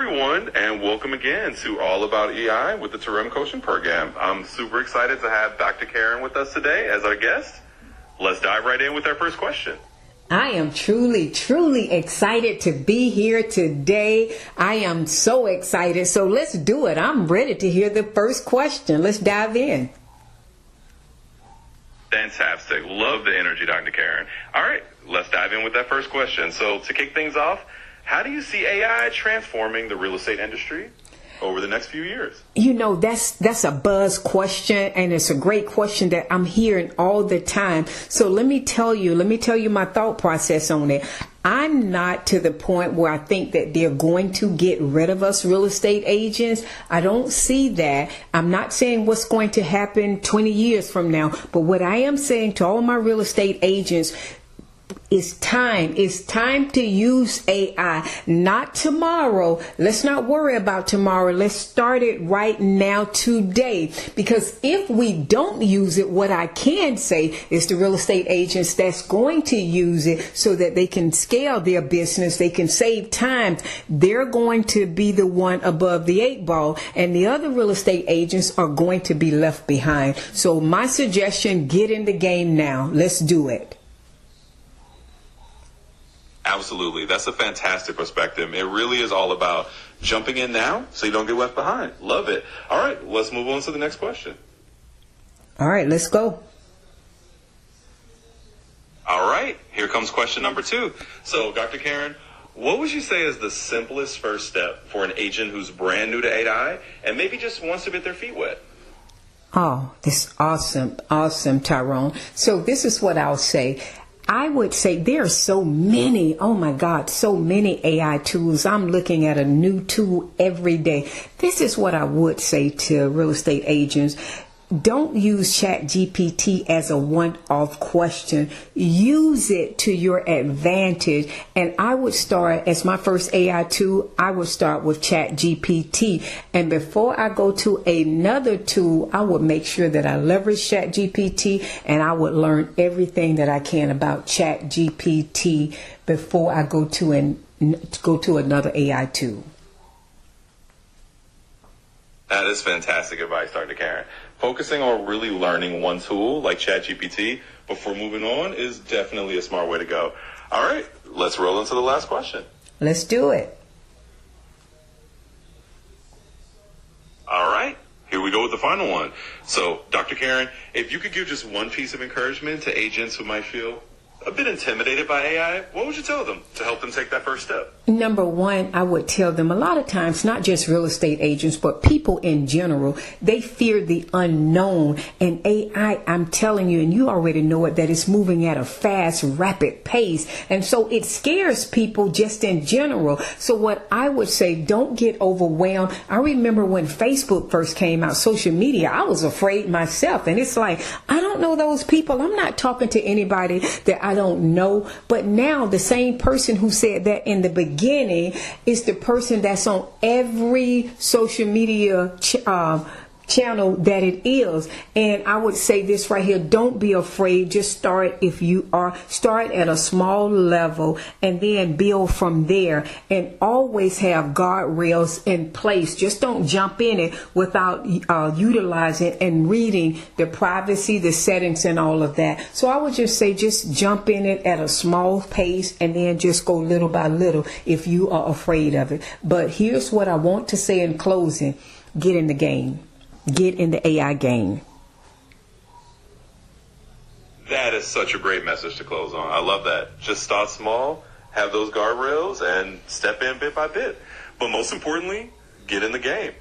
everyone, and welcome again to All About EI with the Tyronne Coaching Program. I'm super excited to have Dr. Karen with us today as our guest. Let's dive right in with our first question. I am truly excited to be here today. I am so excited. So let's do it. I'm ready to hear the first question. Let's dive in. Fantastic. Love the energy, Dr. Karen. All right, let's dive in with that first question. So to kick things off, how do you see AI transforming the real estate industry over the next few years? You know, that's a buzz question, and it's a great question that I'm hearing all the time. So let me tell you my thought process on it. I'm not to the point where I think that they're going to get rid of us real estate agents. I don't see that. I'm not saying what's going to happen 20 years from now, but what I am saying to all my real estate agents, it's time to use AI, not tomorrow. Let's not worry about tomorrow. Let's start it right now, today. Because if we don't use it, what I can say is the real estate agents that's going to use it so that they can scale their business, they can save time, they're going to be the one above the 8 ball, and the other real estate agents are going to be left behind. So my suggestion, get in the game now. Let's do it. Absolutely. That's a fantastic perspective. It really is all about jumping in now so you don't get left behind. Love it. All right, let's move on to the next question. All right, let's go. All right, here comes question number 2. So, Dr. Karen, what would you say is the simplest first step for an agent who's brand new to AI and maybe just wants to get their feet wet? Oh, this awesome, Tyronne. So this is what I'll say. I would say there are so many, oh my God, so many AI tools. I'm looking at a new tool every day. This is what I would say to real estate agents. Don't use ChatGPT as a one-off question. Use it to your advantage. And I would start, as my first AI tool, I would start with ChatGPT. And before I go to another tool, I would make sure that I leverage ChatGPT, and I would learn everything that I can about ChatGPT before I go to another AI tool. That is fantastic advice, Dr. Karen. Focusing on really learning one tool like ChatGPT before moving on is definitely a smart way to go. All right, let's roll into the last question. Let's do it. All right, here we go with the final one. So, Dr. Karen, if you could give just one piece of encouragement to agents who might feel a bit intimidated by AI, what would you tell them to help them take that first step? Number one, I would tell them a lot of times, not just real estate agents, but people in general, they fear the unknown. And AI, I'm telling you, and you already know it, that it's moving at a fast, rapid pace. And so it scares people just in general. So what I would say, don't get overwhelmed. I remember when Facebook first came out, social media, I was afraid myself. And it's like, I don't know those people. I'm not talking to anybody that I don't know. But now the same person who said that in the beginning is the person that's on every social media channel that it is. And I would say this right here, don't be afraid. Just start start at a small level and then build from there, and always have guardrails in place. Just don't jump in it without utilizing and reading the privacy, the settings, and all of that. So I would just say, just jump in it at a small pace and then just go little by little if you are afraid of it. But here's what I want to say in closing. Get in the game. Get in the AI game. That is such a great message to close on. I love that. Just start small, have those guardrails, and step in bit by bit. But most importantly, get in the game.